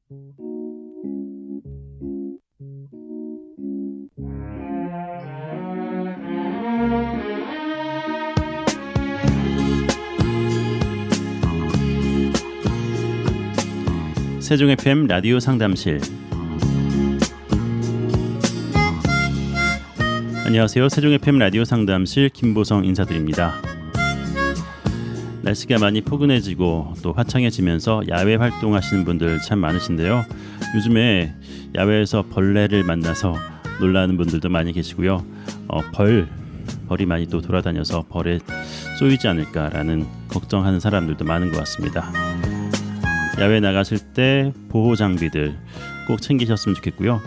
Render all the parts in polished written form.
세종 FM 라디오 상담실. 안녕하세요. 세종 FM 라디오 상담실 김보성 인사드립니다. 날씨가 많이 포근해지고 또 화창해지면서 야외 활동하시는 분들 참 많으신데요. 요즘에 야외에서 벌레를 만나서 놀라는 분들도 많이 계시고요. 벌이 많이 또 돌아다녀서 벌에 쏘이지 않을까라는 걱정하는 사람들도 많은 것 같습니다. 야외 나가실 때 보호 장비들 꼭 챙기셨으면 좋겠고요.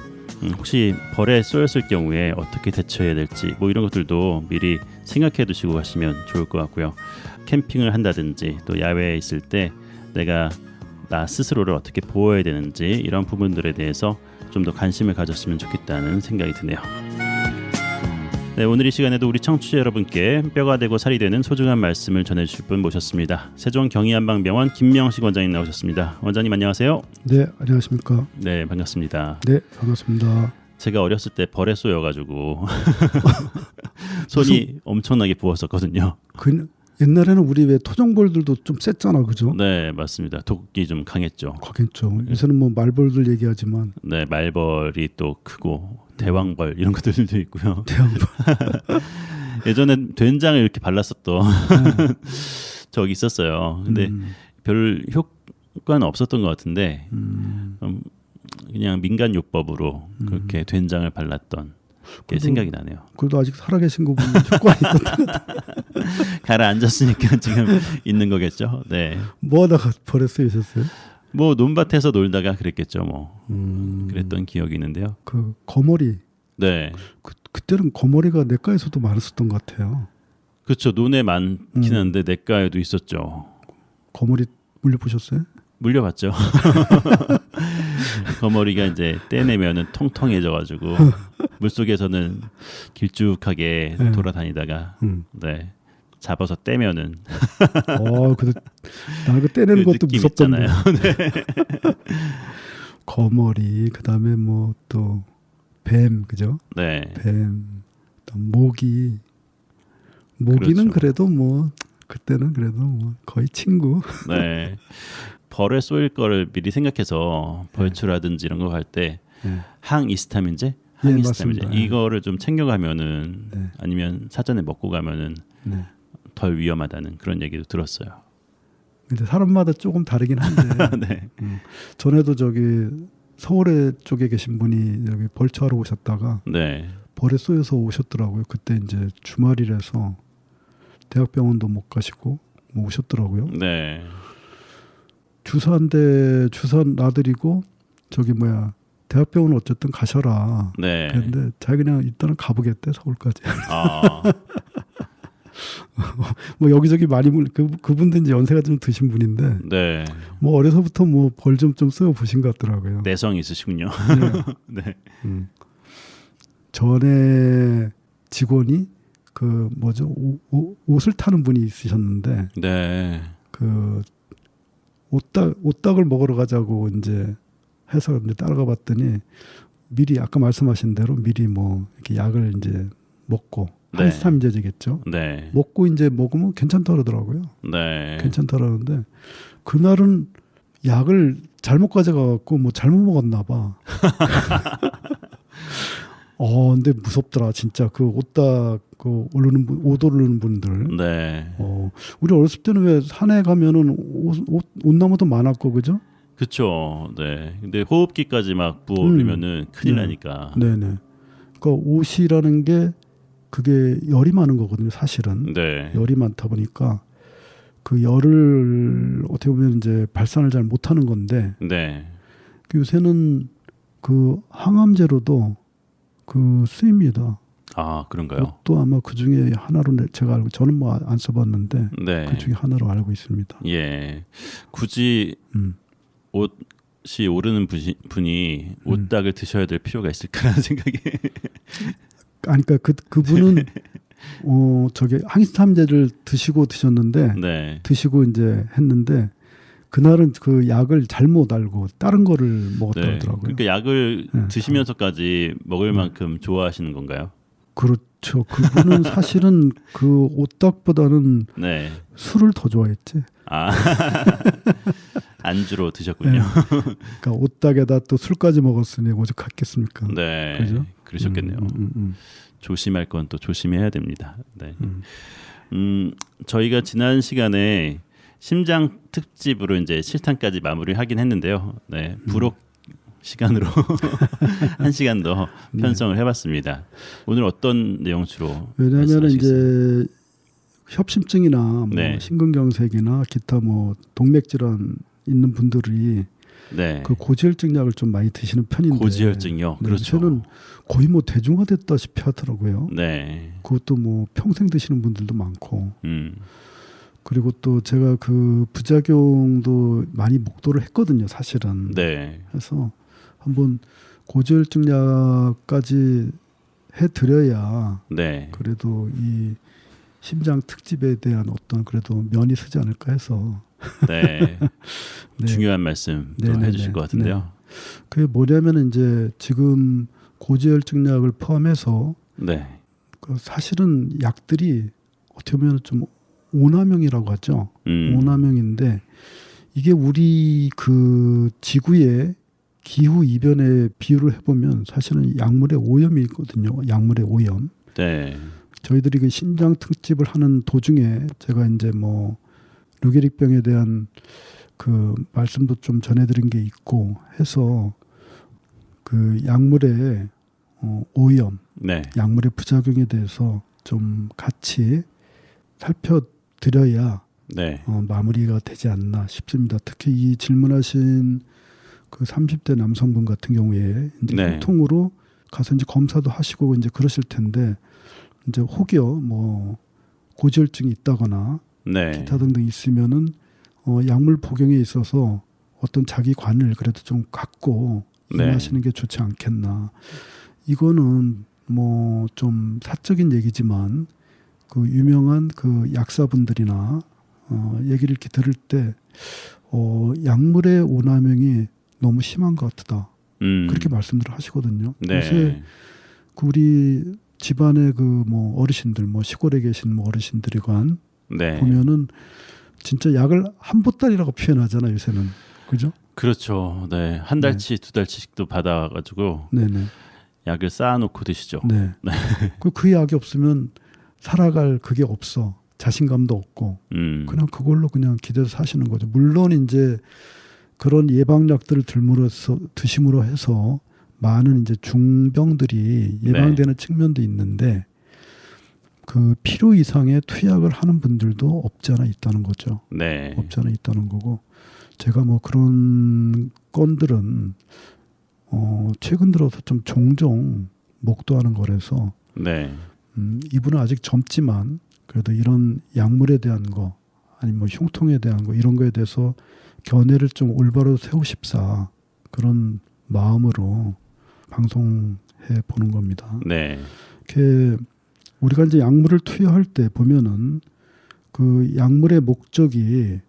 혹시 벌에 쏘였을 경우에 어떻게 대처해야 될지 이런 것들도 미리 생각해 두시고 가시면 좋을 것 같고요. 캠핑을 한다든지 또 야외에 있을 때 내가 나 스스로를 어떻게 보호해야 되는지 이런 부분들에 대해서 좀 더 관심을 가졌으면 좋겠다는 생각이 드네요. 네, 오늘 이 시간에도 우리 청취자 여러분께 뼈가 되고 살이 되는 소중한 말씀을 전해주실 분 모셨습니다. 세종 경희한방병원 김명식 원장님 나오셨습니다. 원장님 안녕하세요. 네, 안녕하십니까. 네, 반갑습니다. 네, 반갑습니다. 제가 어렸을 때 벌에 쏘여가지고 손이 엄청나게 부었었거든요. 옛날에는 우리 왜 토종벌들도 좀 셌잖아, 그죠? 네, 맞습니다. 독이 좀 강했죠. 강했죠. 요새는 뭐 말벌들 얘기하지만. 네, 말벌이 또 크고 대왕벌 이런 것들도 있고요. 대왕벌. 예전에 된장을 이렇게 발랐었던 적이 있었어요. 근데 별 효과는 없었던 것 같은데 그냥 민간요법으로 그렇게 된장을 발랐던 게 생각이 나네요. 그래도 아직 살아계신 거 보면 효과가 있었던 것 같아요. 가라앉았으니까 지금 있는 거겠죠. 네. 뭐 하다가 벌에 쏘이셨어요? 논밭에서 놀다가 그랬겠죠. 그랬던 기억이 있는데요. 그 거머리. 네. 그때는 거머리가 내과에서도 많았었던 것 같아요. 그렇죠. 논에 많긴 한데 내과에도 있었죠. 거머리 물려보셨어요? 물려봤죠. 거머리가 이제 떼내면은 통통해져가지고 물속에서는 길쭉하게 돌아다니다가 네. 잡아서 떼면은 근데 나 그 떼내는 것도 무섭잖아요. 네. 거머리, 그다음에 뭐 또 뱀, 그죠? 네. 뱀, 또 모기는 그렇죠. 그래도 뭐 그때는 그래도 뭐 거의 친구. 네. 벌에 쏘일 거를 미리 생각해서 벌초라든지 이런 거 갈 때 항히스타민제, 맞습니다. 이거를 좀 챙겨가면은 네. 아니면 사전에 먹고 가면은 네. 덜 위험하다는 그런 얘기도 들었어요. 근데 사람마다 조금 다르긴 한데. 네. 전에도 저기 서울에 쪽에 계신 분이 여기 벌초하러 오셨다가 네. 벌에 쏘여서 오셨더라고요. 그때 이제 주말이라서 대학병원도 못 가시고 뭐 오셨더라고요. 네. 주사한데 주사 놔드리고 저기 대학병원 어쨌든 가셔라. 네. 그런데 자기 그냥 일단은 가보겠대 서울까지. 뭐 여기저기 많이 그분도 이제 연세가 좀 드신 분인데 네. 뭐 어려서부터 뭐 벌 좀 쏘여 보신 것 같더라고요. 내성이 있으시군요. 네. 전에 직원이 그 옷을 타는 분이 있으셨는데 네. 그 옷닭을 먹으러 가자고 이제 해서 이제 따라가 봤더니 미리 아까 말씀하신 대로 미리 뭐 이렇게 약을 이제 먹고 항히스타민제겠죠. 네. 먹고 이제 먹으면 괜찮다 그러더라고요. 네. 괜찮다 그러는데 그날은 약을 잘못 가져가갖고 뭐 잘못 먹었나 봐. 근데 무섭더라 진짜 그 옷닭 옷 오르는 분들. 네. 우리 어렸을 때는 왜 산에 가면은 옷나무도 많았고 그죠? 그렇죠. 네. 근데 호흡기까지 막 부어오르면은 큰일 나니까. 네네. 그러니까 옷이라는 게 그게 열이 많은 거거든요. 사실은. 네. 열이 많다 보니까 그 열을 어떻게 보면 이제 발산을 잘 못하는 건데. 네. 요새는 그 항암제로도 그 쓰입니다. 그런가요? 또 아마 그 중에 하나로 제가 알고 저는 뭐 안 써봤는데 네. 그 중에 하나로 알고 있습니다. 예. 굳이 옷이 오르는 분이 옷닭을 드셔야 될 필요가 있을까라는 생각이. 그러니까 그분은 저게 항히스타민제를 드시고 드셨는데 네. 드시고 이제 했는데 그날은 그 약을 잘못 알고 다른 거를 먹었다고 네. 하더라고요. 그러니까 약을 네. 드시면서까지 먹을 만큼 좋아하시는 건가요? 그렇죠. 그분은 사실은 그 오딱보다는 네. 술을 더 좋아했지. 아 안주로 드셨군요. 네. 그러니까 오딱에다 또 술까지 먹었으니 오죽했겠습니까? 네. 그죠? 그러셨겠네요. 조심할 건 또 조심해야 됩니다. 네. 저희가 지난 시간에 심장 특집으로 이제 7탄까지 마무리하긴 했는데요. 네. 부록 시간으로 1시간 더 편성을 해봤습니다. 오늘 어떤 내용 주로 왜냐하면 말씀하시겠어요? 이제 협심증이나 뭐 네. 심근경색이나 기타 뭐 동맥질환 있는 분들이 네. 그 고지혈증 약을 좀 많이 드시는 편인데 고지혈증이요. 네, 그렇죠. 요새는 거의 뭐 대중화됐다시피 하더라고요. 네. 그것도 뭐 평생 드시는 분들도 많고 음. 그리고 또 제가 그 부작용도 많이 목도를 했거든요, 사실은. 네. 그래서 한번 고지혈증 약까지 해드려야 네. 그래도 이 심장 특집에 대한 어떤 그래도 면이 서지 않을까 해서 네. 네. 중요한 말씀 또 네네네. 해주실 것 같은데요. 그게 뭐냐면 이제 지금 고지혈증 약을 포함해서 네. 그 사실은 약들이 어떻게 보면 좀 오남용이라고 하죠. 오남용인데 이게 우리 그 지구의 기후 이변에 비유를 해보면 사실은 약물의 오염이 있거든요. 약물의 오염. 네. 저희들이 그 심장 특집을 하는 도중에 제가 이제 뭐 르게릭병에 대한 그 말씀도 좀 전해드린 게 있고 해서 그 약물의 오염, 네. 약물의 부작용에 대해서 좀 같이 살펴드려야 네. 마무리가 되지 않나 싶습니다. 특히 이 질문하신 그 30대 남성분 같은 경우에 이제 네. 혈통으로 가서 이제 검사도 하시고 이제 그러실 텐데 이제 혹여 뭐 고지혈증이 있다거나 네. 기타 등등 있으면은 약물 복용에 있어서 어떤 자기 관을 그래도 좀 갖고 네. 임하시는 게 좋지 않겠나. 이거는 뭐 좀 사적인 얘기지만 그 유명한 그 약사분들이나 얘기를 이렇게 들을 때 약물의 오남용이 너무 심한 것 같다. 그렇게 말씀들을 하시거든요. 네. 요새 그 우리 집안의 그 뭐 어르신들, 뭐 시골에 계신 뭐 어르신들이관 네. 보면은 진짜 약을 한 보따리라고 표현하잖아요. 요새는 그죠? 그렇죠. 네. 한 달치 두 달치씩도 받아가지고 네네. 약을 쌓아놓고 드시죠. 네. 그 약이 없으면 살아갈 그게 없어. 자신감도 없고 그냥 그걸로 그냥 기대서 사시는 거죠. 물론 이제 그런 예방약들을 드심으로 해서 많은 이제 중병들이 예방되는 측면도 있는데 그 필요 이상의 투약을 하는 분들도 없지 않아 있다는 거죠. 네. 없지 않아 있다는 거고 제가 뭐 그런 건들은 최근 들어서 좀 종종 목도하는 거라서 네. 이분은 아직 젊지만 그래도 이런 약물에 대한 거 아니면 뭐 흉통에 대한 거 이런 거에 대해서 견해를 좀 올바로 세우십사 그런 마음으로 방송해 보는 겁니다. 네. 이렇게 우리가 이제 약물을 투여할 때 보면은 그 약물의 목적이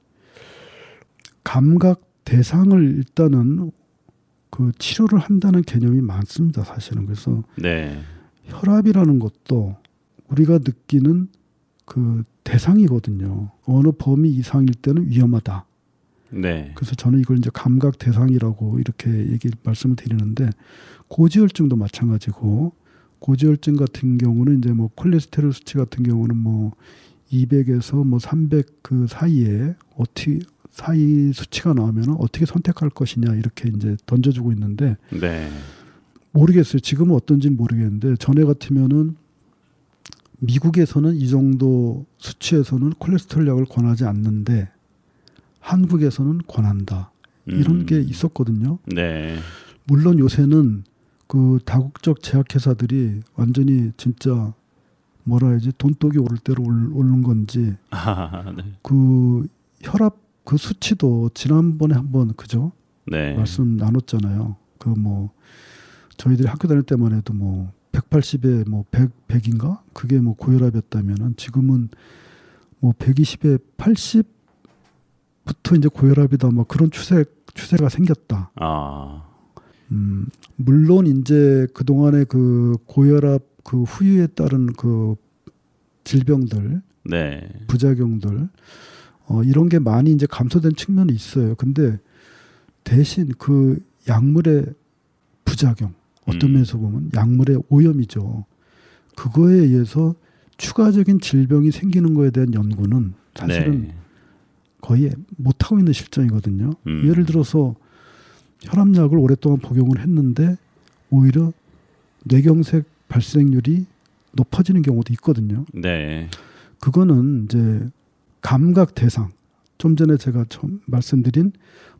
감각 대상을 일단은 그 치료를 한다는 개념이 많습니다. 사실은. 그래서 네. 혈압이라는 것도 우리가 느끼는 그 대상이거든요. 어느 범위 이상일 때는 위험하다. 네. 그래서 저는 이걸 이제 감각 대상이라고 이렇게 말씀을 드리는데 고지혈증도 마찬가지고 고지혈증 같은 경우는 이제 뭐 콜레스테롤 수치 같은 경우는 뭐 200에서 뭐 300 그 사이에 사이 수치가 나오면 어떻게 선택할 것이냐 이렇게 이제 던져주고 있는데 네. 모르겠어요. 지금은 어떤지는 모르겠는데 전에 같으면은 미국에서는 이 정도 수치에서는 콜레스테롤 약을 권하지 않는데 한국에서는 권한다. 이런 게 있었거든요. 네. 물론 요새는 그 다국적 제약회사들이 완전히 진짜 뭐라 해야지 돈독이 오를 대로 오른 건지 네. 그 혈압 그 수치도 지난번에 한번 그죠? 네. 말씀 나눴잖아요. 그 뭐 저희들이 학교 다닐 때만 해도 뭐 180에 뭐 100인가? 그게 뭐 고혈압이었다면은 지금은 뭐 120에 80 부터 이제 고혈압이다 뭐 그런 추세가 생겼다. 아, 물론 이제 그 동안에 그 고혈압 그 후유에 따른 그 질병들, 네, 부작용들 이런 게 많이 이제 감소된 측면이 있어요. 근데 대신 그 약물의 부작용, 어떤 면에서 보면 약물의 오염이죠. 그거에 의해서 추가적인 질병이 생기는 거에 대한 연구는 사실은 네. 거의 못하고 있는 실정이거든요. 예를 들어서 혈압약을 오랫동안 복용을 했는데 오히려 뇌경색 발생률이 높아지는 경우도 있거든요. 네, 그거는 이제 감각 대상, 좀 전에 제가 처음 말씀드린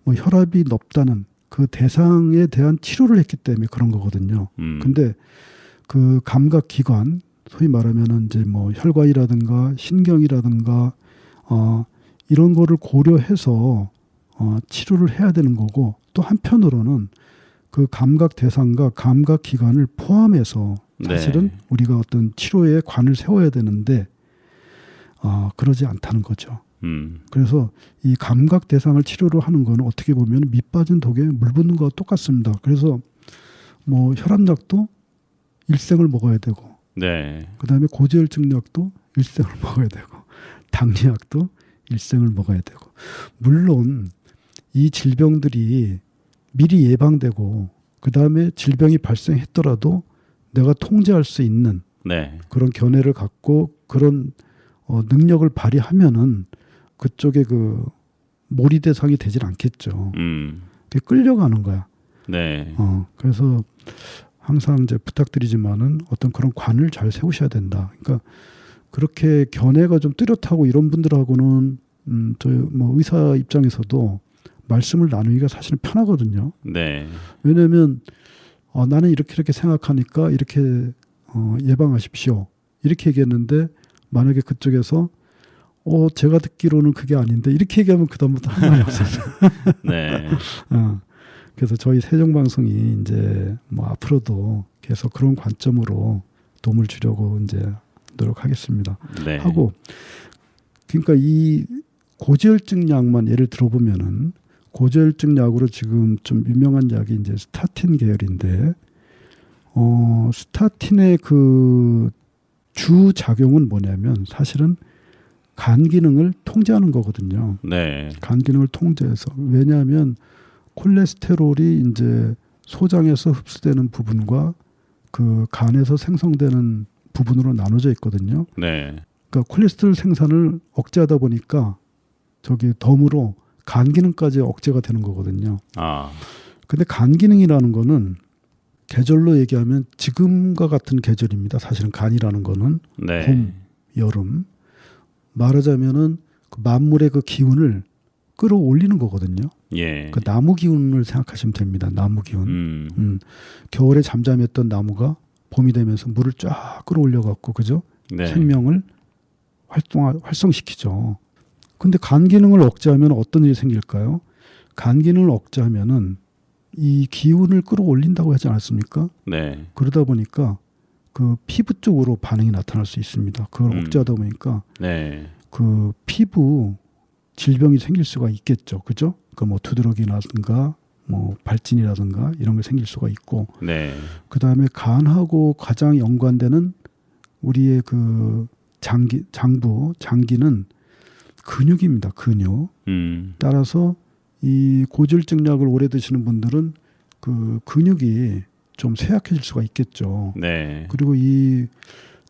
뭐 혈압이 높다는 그 대상에 대한 치료를 했기 때문에 그런 거거든요. 근데 그 감각 기관, 소위 말하면은 이제 뭐 혈관이라든가 신경이라든가 이런 거를 고려해서 치료를 해야 되는 거고, 또 한편으로는 그 감각 대상과 감각 기관을 포함해서 사실은 네. 우리가 어떤 치료에 관을 세워야 되는데 그러지 않다는 거죠. 그래서 이 감각 대상을 치료로 하는 거는 어떻게 보면 밑 빠진 독에 물 붓는 거와 똑같습니다. 그래서 뭐 혈압약도 일생을 먹어야 되고, 네, 그다음에 고지혈증 약도 일생을 먹어야 되고, 당뇨약도 일생을 먹어야 되고, 물론 이 질병들이 미리 예방되고 그다음에 질병이 발생했더라도 내가 통제할 수 있는 네, 그런 견해를 갖고 그런 능력을 발휘하면은 그쪽에 그 몰이 대상이 되질 않겠죠. 그게 끌려가는 거야. 네, 그래서 항상 이제 부탁드리지만은 어떤 그런 관을 잘 세우셔야 된다. 그러니까 그렇게 견해가 좀 뚜렷하고 이런 분들하고는 저희 뭐 의사 입장에서도 말씀을 나누기가 사실은 편하거든요. 네, 왜냐하면 나는 이렇게 생각하니까 이렇게 예방하십시오. 이렇게 얘기했는데 만약에 그쪽에서 제가 듣기로는 그게 아닌데 이렇게 얘기하면 그다음부터 할 말이 없어요. 네, 그래서 저희 세종방송이 이제 뭐 앞으로도 계속 그런 관점으로 도움을 주려고 이제 노력하겠습니다. 네. 하고 그러니까 이 고지혈증 약만 예를 들어보면은 고지혈증 약으로 지금 좀 유명한 약이 이제 스타틴 계열인데 스타틴의 그 주작용은 뭐냐면 사실은 간 기능을 통제하는 거거든요. 네, 간 기능을 통제해서, 왜냐하면 콜레스테롤이 이제 소장에서 흡수되는 부분과 그 간에서 생성되는 부분으로 나눠져 있거든요. 네, 그러니까 콜레스테롤 생산을 억제하다 보니까 저기 덤으로 간 기능까지 억제가 되는 거거든요. 아, 근데 간 기능이라는 거는 계절로 얘기하면 지금과 같은 계절입니다. 사실은 간이라는 거는 네, 봄, 여름, 말하자면은 그 만물의 그 기운을 끌어올리는 거거든요. 예, 그 나무 기운을 생각하시면 됩니다. 나무 기운. 겨울에 잠잠했던 나무가 봄이 되면서 물을 쫙 끌어올려 갖고 그죠? 네, 생명을 활성시키죠. 근데 간 기능을 억제하면 어떤 일이 생길까요? 간 기능을 억제하면은 이 기운을 끌어올린다고 하지 않았습니까? 네, 그러다 보니까 그 피부 쪽으로 반응이 나타날 수 있습니다. 그걸 억제하다 보니까 네, 그 피부 질병이 생길 수가 있겠죠. 그죠? 그러니까 뭐 두드러기라든가 뭐 발진이라든가 이런 게 생길 수가 있고, 네, 그다음에 간하고 가장 연관되는 우리의 그 장기는 근육입니다. 근육. 따라서 이 고지혈증 약을 오래 드시는 분들은 그 근육이 좀 쇠약해질 수가 있겠죠. 네, 그리고 이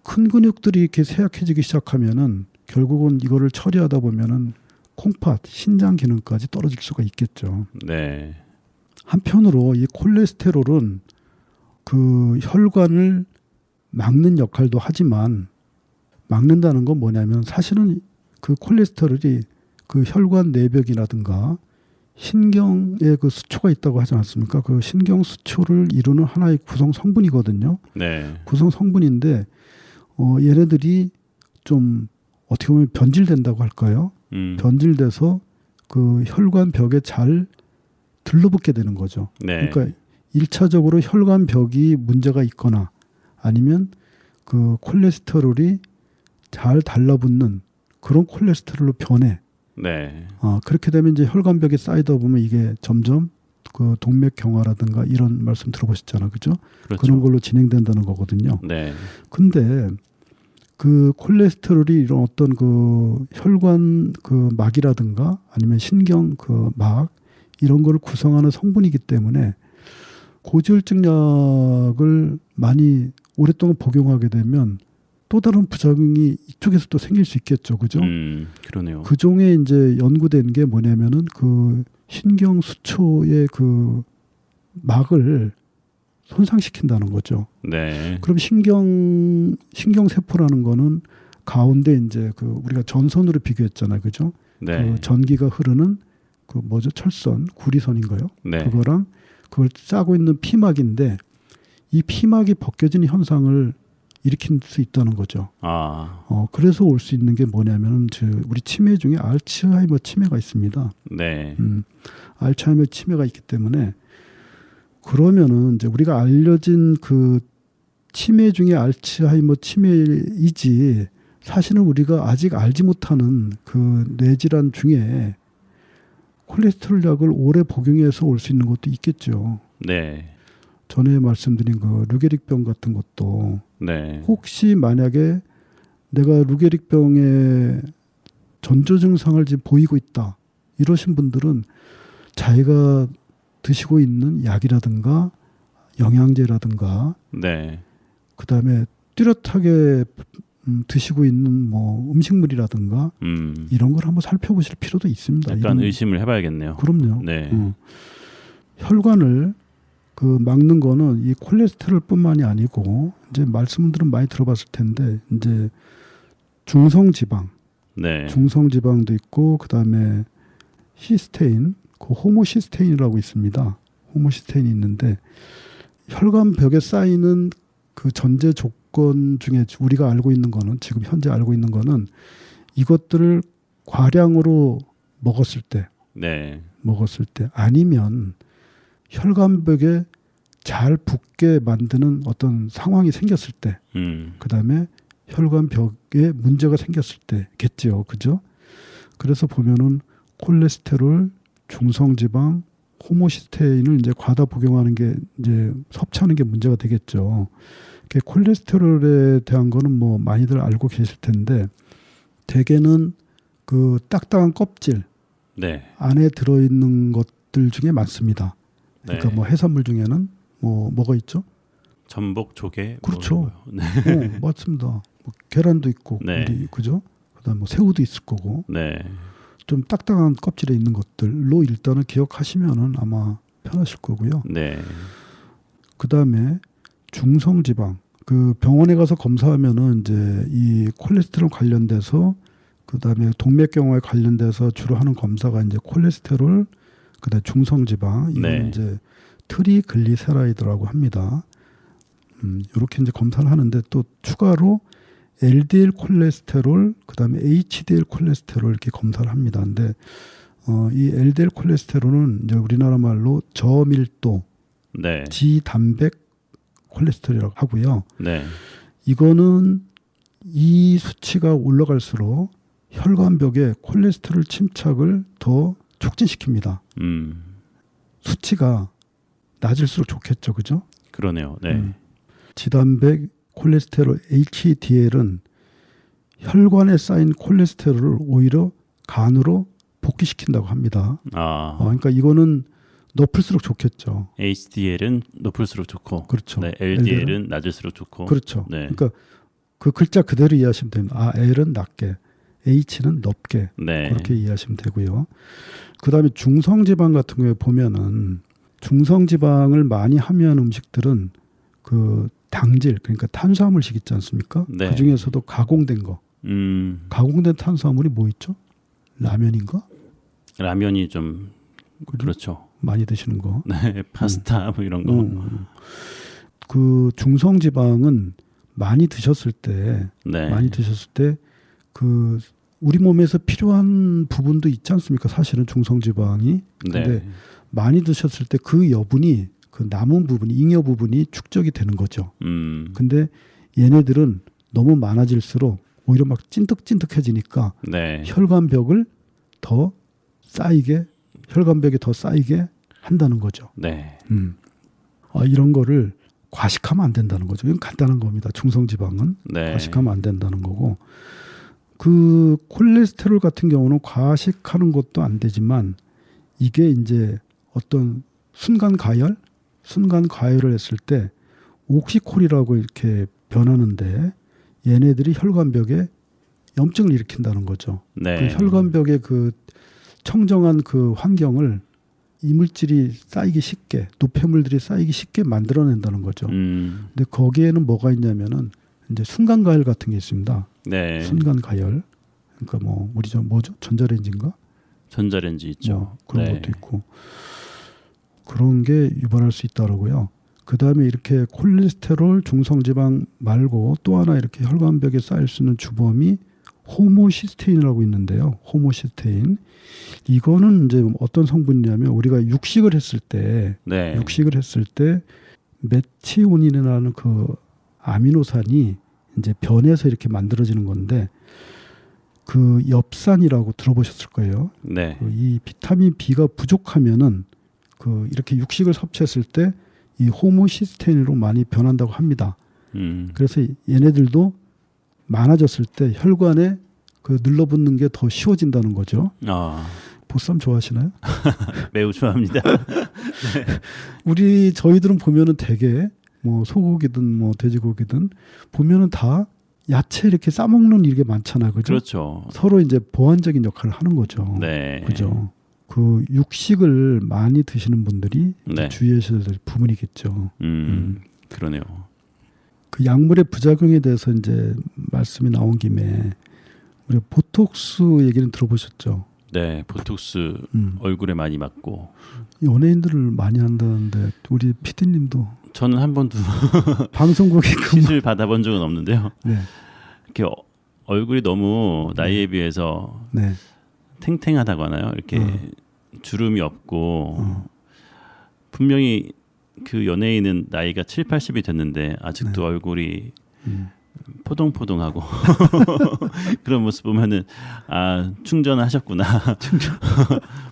큰 근육들이 이렇게 쇠약해지기 시작하면은 결국은 이거를 처리하다 보면은 콩팥, 신장 기능까지 떨어질 수가 있겠죠. 네, 한편으로 이 콜레스테롤은 그 혈관을 막는 역할도 하지만, 막는다는 건 뭐냐면 사실은 그 콜레스테롤이 그 혈관 내벽이라든가 신경에 그 수초가 있다고 하지 않습니까? 그 신경 수초를 이루는 하나의 구성 성분이거든요. 네, 구성 성분인데 얘네들이 좀 어떻게 보면 변질된다고 할까요? 변질돼서 그 혈관 벽에 잘 들러붙게 되는 거죠. 네, 그러니까 1차적으로 혈관 벽이 문제가 있거나 아니면 그 콜레스테롤이 잘 달라붙는 그런 콜레스테롤로 변해. 네. 그렇게 되면 이제 혈관벽에 쌓이다 보면 이게 점점 그 동맥경화라든가 이런 말씀 들어보셨잖아요, 그죠? 그렇죠. 그런 걸로 진행된다는 거거든요. 네. 근데 그 콜레스테롤이 이런 어떤 그 혈관 그 막이라든가 아니면 신경 그 막 이런 거를 구성하는 성분이기 때문에 고지혈증 약을 많이 오랫동안 복용하게 되면 또 다른 부작용이 이쪽에서 또 생길 수 있겠죠, 그죠? 그러네요. 그 중에 이제 연구된 게 뭐냐면은 그 신경 수초의 그 막을 손상시킨다는 거죠. 네. 그럼 신경 세포라는 거는 가운데 이제 그 우리가 전선으로 비교했잖아요, 그죠? 네. 그 전기가 흐르는 그 뭐죠? 철선, 구리선인가요? 네. 그거랑 그걸 짜고 있는 피막인데 이 피막이 벗겨지는 현상을 일으킬 수 있다는 거죠. 그래서 올 수 있는 게 뭐냐면은 우리 치매 중에 알츠하이머 치매가 있습니다. 네. 알츠하이머 치매가 있기 때문에 그러면은 이제 우리가 알려진 그 치매 중에 알츠하이머 치매이지 사실은 우리가 아직 알지 못하는 그 뇌질환 중에 콜레스테롤 약을 오래 복용해서 올 수 있는 것도 있겠죠. 네. 전에 말씀드린 그 루게릭병 같은 것도 네. 혹시 만약에 내가 루게릭병의 전조 증상을 지금 보이고 있다 이러신 분들은 자기가 드시고 있는 약이라든가 영양제라든가 네. 그다음에 뚜렷하게 드시고 있는 뭐 음식물이라든가 이런 걸 한번 살펴보실 필요도 있습니다. 약간 의심을 해봐야겠네요. 그럼요. 네. 혈관을 그 막는 거는 이 콜레스테롤뿐만이 아니고 이제 말씀들은 많이 들어봤을 텐데 이제 중성지방, 네. 중성지방도 있고 그다음에 시스테인, 그 호모시스테인이라고 있습니다. 호모시스테인이 있는데 혈관벽에 쌓이는 그 전제 조건 중에 우리가 알고 있는 거는 지금 현재 알고 있는 거는 이것들을 과량으로 먹었을 때 아니면 혈관벽에 잘 붙게 만드는 어떤 상황이 생겼을 때 그다음에 혈관벽에 문제가 생겼을 때겠죠. 그죠? 그래서 보면은 콜레스테롤, 중성지방, 호모시스테인을 이제 과다 복용하는 게 이제 섭취하는 게 문제가 되겠죠. 콜레스테롤에 대한 거는 뭐 많이들 알고 계실 텐데 대개는 그 딱딱한 껍질 안에 들어있는 것들 중에 많습니다. 그러니까 뭐 해산물 중에는 뭐가 있죠? 전복, 조개. 그렇죠. 맞습니다. 뭐 계란도 있고, 그죠? 그다음 뭐 새우도 있을 거고. 좀 딱딱한 껍질에 있는 것들로 일단은 기억하시면은 아마 편하실 거고요. 그다음에 중성지방. 그 병원에 가서 검사하면은 이제 이 콜레스테롤 관련돼서 그다음에 동맥경화에 관련돼서 주로 하는 검사가 이제 콜레스테롤, 그다음에 중성지방, 이건 이제 트리글리세라이드라고 합니다. 이렇게 이제 검사를 하는데 또 추가로 LDL 콜레스테롤, 그다음에 HDL 콜레스테롤 이렇게 검사를 합니다. 근데 이 LDL 콜레스테롤은 이제 우리나라 말로 저밀도 지단백 콜레스테롤이라고 하고요. 이거는 이 수치가 올라갈수록 혈관벽에 콜레스테롤 침착을 더 촉진시킵니다. 수치가 낮을수록 좋겠죠, 그죠? 그러네요. 지단백 콜레스테롤 HDL은 혈관에 쌓인 콜레스테롤을 오히려 간으로 복귀시킨다고 합니다. 그러니까 이거는 높을수록 좋겠죠. HDL은 높을수록 좋고, 그렇죠. LDL은 낮을수록 좋고, 그렇죠. 그러니까 그 글자 그대로 이해하시면 됩니다. L은 낮게, H는 높게 그렇게 이해하시면 되고요. 그다음에 중성지방 같은 경우에 보면은 중성지방을 많이 함유한 음식들은 그 당질, 그러니까 탄수화물식 있지 않습니까? 그 중에서도 가공된 거. 가공된 탄수화물이 뭐 있죠? 라면인가? 라면이 좀 그렇죠. 많이 드시는 거. 파스타 뭐 이런 거. 그 중성지방은 많이 드셨을 때 그 우리 몸에서 필요한 부분도 있지 않습니까? 사실은 중성지방이. 근데 많이 드셨을 때 그 여분이 그 남은 부분이 잉여 부분이 축적이 되는 거죠. 근데 얘네들은 너무 많아질수록 오히려 막 찐득찐득해지니까 혈관벽을 더 쌓이게 혈관벽에 더 쌓이게 한다는 거죠. 네. 이런 거를 과식하면 안 된다는 거죠. 이건 간단한 겁니다. 중성지방은 네. 과식하면 안 된다는 거고 그 콜레스테롤 같은 경우는 과식하는 것도 안 되지만 이게 이제 어떤 순간 가열을 했을 때 옥시콜이라고 이렇게 변하는데 얘네들이 혈관벽에 염증을 일으킨다는 거죠. 네. 그 혈관벽의 그 청정한 그 환경을 이물질이 쌓이기 쉽게 노폐물들이 쌓이기 쉽게 만들어낸다는 거죠. 근데 거기에는 뭐가 있냐면은 이제 순간 가열 같은 게 있습니다. 네. 순간 가열. 그러니까 뭐 우리 뭐죠? 전자레인지인가? 전자레인지 있죠. 그런 네. 것도 있고 그런 게 유발할 수 있다라고요. 그 다음에 이렇게 콜레스테롤, 중성지방 말고 또 하나 이렇게 혈관벽에 쌓일 수 있는 주범이 호모시스테인이라고 있는데요. 호모시스테인. 이거는 이제 어떤 성분이냐면 우리가 육식을 했을 때 메치오닌이라는 그 아미노산이 이제 변해서 이렇게 만들어지는 건데 그 엽산이라고 들어보셨을 거예요. 네. 이 비타민 B가 부족하면은 그 이렇게 육식을 섭취했을 때 이 호모시스테인으로 많이 변한다고 합니다. 그래서 얘네들도 많아졌을 때 혈관에 그 눌러붙는 게 더 쉬워진다는 거죠. 보쌈 좋아하시나요? 매우 좋아합니다. 저희들은 보면은 되게 뭐 소고기든 뭐 돼지고기든 보면은 다 야채 이렇게 싸먹는 일이 많잖아요. 그죠? 그렇죠. 서로 이제 보완적인 역할을 하는 거죠. 네. 그죠? 그 육식을 많이 드시는 분들이 네. 주의하셔야 될 부분이겠죠. 그러네요. 그 약물의 부작용에 대해서 이제 말씀이 나온 김에 우리 보톡스 얘기는 들어보셨죠? 네, 보톡스 얼굴에 많이 맞고 연예인들을 많이 한다는데 우리 PD님도 저는 한 번도 방송국에 시술 받아본 적은 없는데요. 네. 이렇게 얼굴이 너무 나이에 비해서 네. 탱탱하다고 하나요? 이렇게 주름이 없고 분명히 그 연예인은 나이가 7, 80이 됐는데 아직도 얼굴이 포동포동하고 그런 모습 보면은 충전하셨구나.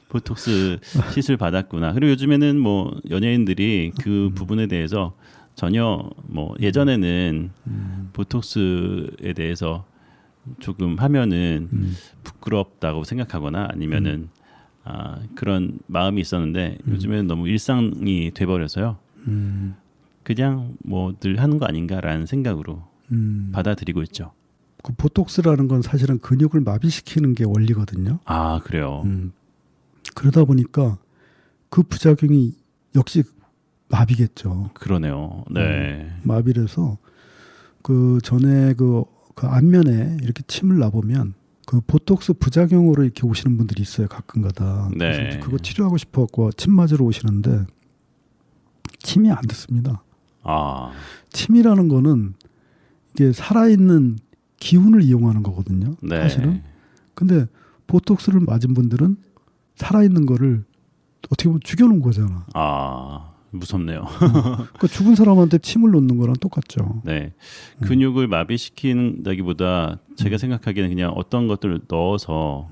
보톡스 시술 받았구나. 그리고 요즘에는 뭐 연예인들이 그 부분에 대해서 전혀 뭐 예전에는 보톡스에 대해서 조금 하면은 부끄럽다고 생각하거나 아니면은 그런 마음이 있었는데 요즘에는 너무 일상이 돼버려서요. 그냥 뭐 늘 하는 거 아닌가라는 생각으로 받아들이고 있죠. 그 보톡스라는 건 사실은 근육을 마비시키는 게 원리거든요. 그래요. 그러다 보니까 그 부작용이 역시 마비겠죠. 그러네요. 네. 마비라서 그 전에 그 안면에 이렇게 침을 놔보면 그 보톡스 부작용으로 이렇게 오시는 분들이 있어요. 가끔가다. 네. 그래서 그거 치료하고 싶어갖고 침 맞으러 오시는데 침이 안 듣습니다. 침이라는 거는 이게 살아있는 기운을 이용하는 거거든요. 네. 사실은. 근데 보톡스를 맞은 분들은 살아있는 거를 어떻게 보면 죽여놓은 거잖아. 무섭네요. 그러니까 죽은 사람한테 침을 놓는 거랑 똑같죠. 네. 근육을 마비시킨다기보다 제가 생각하기에는 그냥 어떤 것들을 넣어서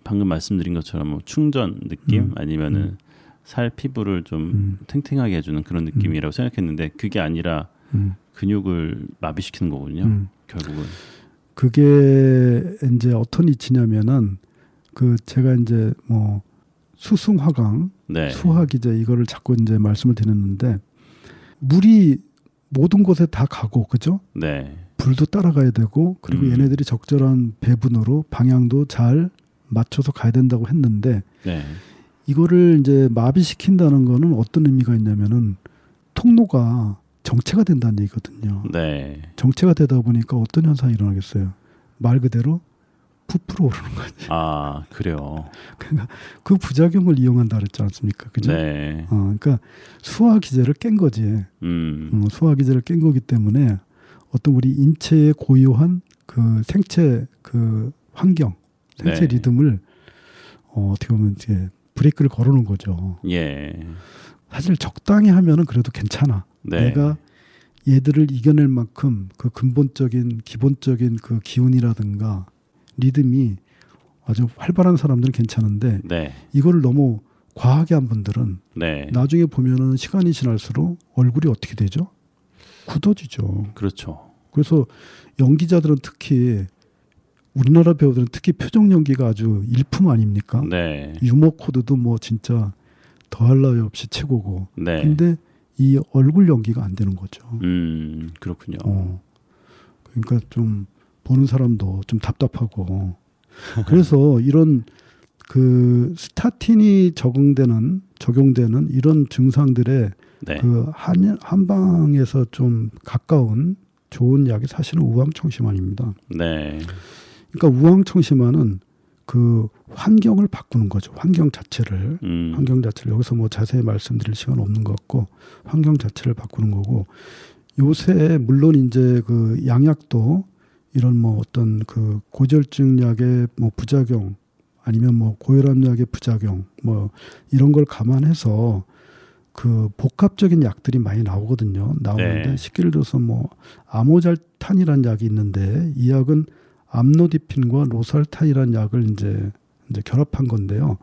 방금 말씀드린 것처럼 뭐 충전 느낌 아니면은 살 피부를 좀 탱탱하게 해주는 그런 느낌이라고 생각했는데 그게 아니라 근육을 마비시키는 거군요. 결국은. 그게 이제 어떤 이치냐면은 그 제가 이제 뭐 수승화강, 네. 수화기제 이거를 자꾸 이제 말씀을 드렸는데 물이 모든 곳에 다 가고 그죠? 네. 불도 따라가야 되고 그리고 얘네들이 적절한 배분으로 방향도 잘 맞춰서 가야 된다고 했는데 네. 이거를 이제 마비시킨다는 거는 어떤 의미가 있냐면은 통로가 정체가 된다는 얘기거든요. 네. 정체가 되다 보니까 어떤 현상이 일어나겠어요? 말 그대로 부풀어 오르는 거지. 그래요. 그러니까 그 부작용을 이용한다 그랬지 않습니까? 그죠? 네. 그러니까 수화 기제를 깬 거지. 수화 기제를 깬 거기 때문에 어떤 우리 인체의 고유한 그 생체 그 환경, 생체 네. 리듬을 어떻게 보면 이제 브레이크를 걸어놓은 거죠. 예. 사실 적당히 하면은 그래도 괜찮아. 네. 내가 얘들을 이겨낼 만큼 그 근본적인 기본적인 그 기운이라든가 리듬이 아주 활발한 사람들은 괜찮은데 네. 이걸 너무 과하게 한 분들은 네. 나중에 보면은 시간이 지날수록 얼굴이 어떻게 되죠? 굳어지죠. 그렇죠. 그래서 연기자들은 특히 우리나라 배우들은 특히 표정 연기가 아주 일품 아닙니까? 네. 유머 코드도 뭐 진짜 더할 나위 없이 최고고. 네. 근데 이 얼굴 연기가 안 되는 거죠. 그렇군요. 그러니까 좀 보는 사람도 좀 답답하고. 그래서 이런 그 스타틴이 적용되는 이런 증상들의 네. 그 한방에서 좀 가까운 좋은 약이 사실은 우황청심환입니다. 네. 그러니까 우황청심환은 그 환경을 바꾸는 거죠. 환경 자체를 여기서 뭐 자세히 말씀드릴 시간 없는 것 같고 환경 자체를 바꾸는 거고 요새 물론 이제 그 양약도 이런 뭐 어떤 그 고지혈증 약의 뭐 부작용 아니면 뭐 고혈압 약의 부작용 뭐 이런 걸 감안해서 그 복합적인 약들이 많이 나오거든요. 나오는데 네. 쉽게 들어서 뭐 아모잘탄이라는 약이 있는데 이 약은 암노디핀과 로살탄이라는 약을 이제 결합한 건데요.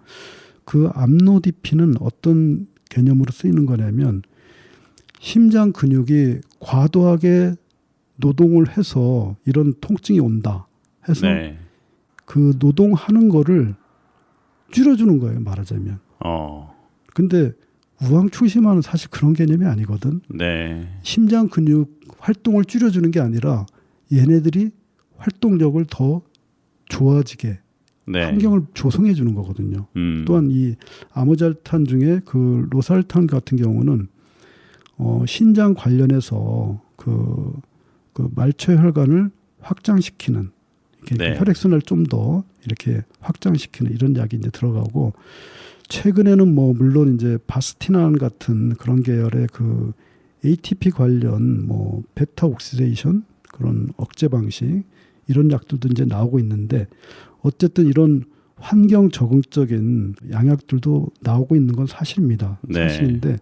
그 암노디핀은 어떤 개념으로 쓰이는 거냐면 심장 근육이 과도하게 노동을 해서 이런 통증이 온다 해서 네. 그 노동하는 거를 줄여주는 거예요. 말하자면. 근데 우황청심환은 사실 그런 개념이 아니거든. 네. 심장 근육 활동을 줄여주는 게 아니라 얘네들이 활동력을 더 좋아지게 네. 환경을 조성해 주는 거거든요. 또한 이 아모잘탄 중에 그 로살탄 같은 경우는 신장 관련해서 그 말초 혈관을 확장시키는 이렇게 네. 혈액순환을 좀 더 이렇게 확장시키는 이런 약이 이제 들어가고 최근에는 뭐 물론 이제 바스티난 같은 그런 계열의 그 ATP 관련 뭐 베타 옥시데이션 그런 억제 방식 이런 약들도 이제 나오고 있는데 어쨌든 이런 환경 적응적인 양약들도 나오고 있는 건 사실입니다. 네. 사실인데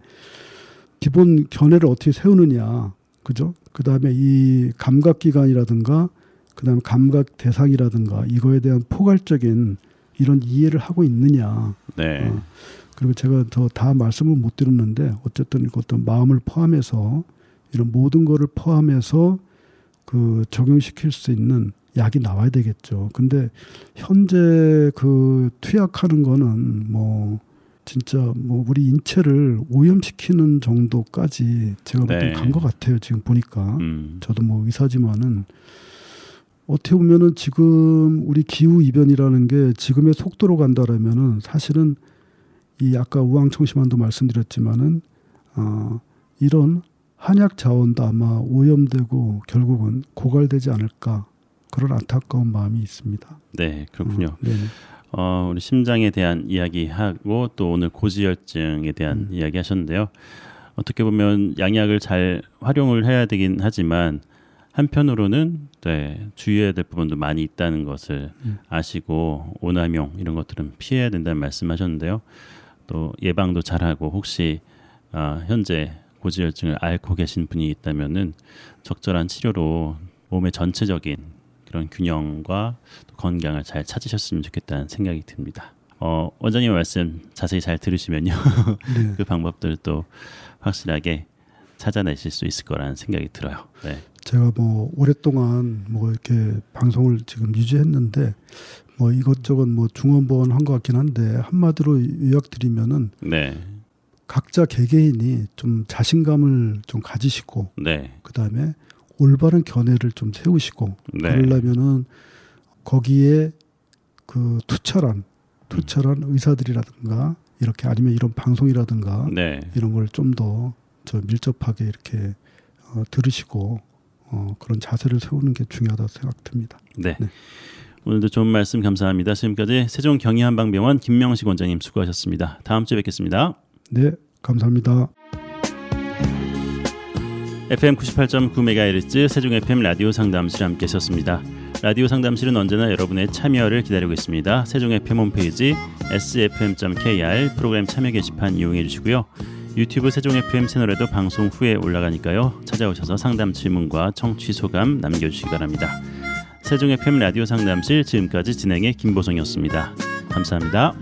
기본 견해를 어떻게 세우느냐, 그죠? 그 다음에 이 감각기관이라든가 그 다음에 감각 대상이라든가 이거에 대한 포괄적인 이런 이해를 하고 있느냐. 네. 그리고 제가 더 다 말씀을 못 드렸는데 어쨌든 이것도 마음을 포함해서 이런 모든 거를 포함해서 그 적용시킬 수 있는 약이 나와야 되겠죠. 근데 현재 그 투약하는 거는 뭐 진짜 뭐 우리 인체를 오염시키는 정도까지 제가 볼 땐 네. 간 것 같아요. 지금 보니까. 저도 뭐 의사지만은 어떻게 보면은 지금 우리 기후 이변이라는 게 지금의 속도로 간다라면은 사실은 이 아까 우황청심환도 말씀드렸지만은 이런 한약 자원도 아마 오염되고 결국은 고갈되지 않을까 그런 안타까운 마음이 있습니다. 네, 그렇군요. 네. 우리 심장에 대한 이야기하고 또 오늘 고지혈증에 대한 이야기 하셨는데요. 어떻게 보면 양약을 잘 활용을 해야 되긴 하지만 한편으로는 네, 주의해야 될 부분도 많이 있다는 것을 아시고 오남용 이런 것들은 피해야 된다는 말씀하셨는데요. 또 예방도 잘하고 혹시 현재 고지혈증을 앓고 계신 분이 있다면은 적절한 치료로 몸의 전체적인 그런 균형과 또 건강을 잘 찾으셨으면 좋겠다는 생각이 듭니다. 원장님의 말씀 자세히 잘 들으시면요. 네. 그 방법들 또 확실하게 찾아내실 수 있을 거라는 생각이 들어요. 네. 제가 뭐 오랫동안 뭐 이렇게 방송을 지금 유지했는데 뭐 이것저것 뭐 중원보원 한 것 같긴 한데 한마디로 요약드리면은 네. 각자 개개인이 좀 자신감을 좀 가지시고 네. 그 다음에 올바른 견해를 좀 세우시고 네. 그러려면은 거기에 그 투철한 의사들이라든가 이렇게 아니면 이런 방송이라든가 네. 이런 걸 좀 더 밀접하게 이렇게 들으시고 그런 자세를 세우는 게 중요하다고 생각됩니다. 네. 네. 오늘도 좋은 말씀 감사합니다. 지금까지 세종경희한방병원 김명식 원장님 수고하셨습니다. 다음 주에 뵙겠습니다. 네, 감사합니다. FM 98.9MHz 세종 FM 라디오 상담실 함께 하셨습니다. 라디오 상담실은 언제나 여러분의 참여를 기다리고 있습니다. 세종 FM 홈페이지 sfm.kr 프로그램 참여 게시판 이용해 주시고요. 유튜브 세종 FM 채널에도 방송 후에 올라가니까요. 찾아오셔서 상담 질문과 청취 소감 남겨주시기 바랍니다. 세종의 FM 라디오 상담실 지금까지 진행의 김보성이었습니다. 감사합니다.